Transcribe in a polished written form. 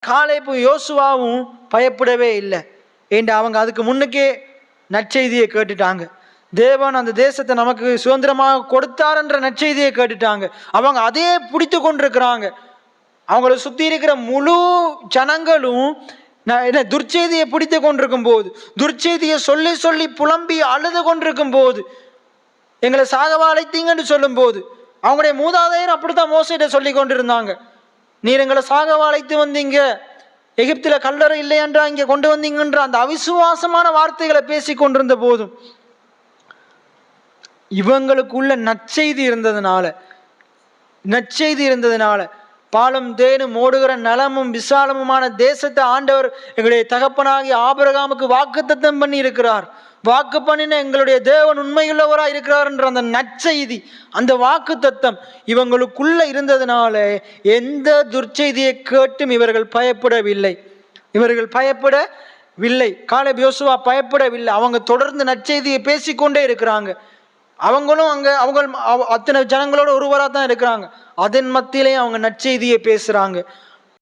காலேபு யோசுவாவும் பயப்படவே இல்லை. ஏண்டா அவங்க அதுக்கு முன்னுக்கே நற்செய்தியை கேட்டுட்டாங்க. தேவன் அந்த தேசத்தை நமக்கு சுதந்திரமாக கொடுத்தாருன்ற நற்செய்தியை கேட்டுட்டாங்க. அவங்க அதே பிடித்து கொண்டிருக்கிறாங்க. அவங்கள சுற்றி இருக்கிற முழு ஜனங்களும் துர்ச்செய்தியை பிடித்து கொண்டிருக்கும் போது, துர்ச்செய்தியை சொல்லி சொல்லி புலம்பி அழுது கொண்டிருக்கும் போது, எங்களை சாகவா அழைத்தீங்கன்னு சொல்லும் போது, அவங்களுடைய மூதாதையர் அப்படித்தான் மோசேட்ட சொல்லி கொண்டிருந்தாங்க. நீர் எங்களை சாகவா அழைத்து வந்தீங்க, எகிப்தில் கல்லறை இல்லையென்றா இங்கே கொண்டு வந்தீங்கன்ற அந்த அவிசுவாசமான வார்த்தைகளை பேசி கொண்டிருந்த போதும் இவங்களுக்குள்ள நற்செய்தி இருந்ததுனால பாலும் தேனும் ஓடுகிற நலமும் விசாலமுமான தேசத்தை ஆண்டவர் எங்களுடைய தகப்பனாகி ஆபிரகாமுக்கு வாக்குத்தத்தம் பண்ணி இருக்கிறார். வாக்கு பண்ணின எங்களுடைய தேவன் உண்மையுள்ளவராக இருக்கிறார் என்ற அந்த நற்செய்தி, அந்த வாக்கு தத்தம் இவங்களுக்குள்ள இருந்ததுனால எந்த துர்ச்செய்தியை கேட்டும் இவர்கள் பயப்படவில்லை. காலேப் யோசுவா பயப்படவில்லை. அவங்க தொடர்ந்து நற்செய்தியை பேசிக்கொண்டே இருக்கிறாங்க. அவங்களும் அவங்க அத்தனை ஜனங்களோட ஒருவராக தான் இருக்கிறாங்க. அதன் மத்தியிலே அவங்க நற்செய்தியை பேசுறாங்க.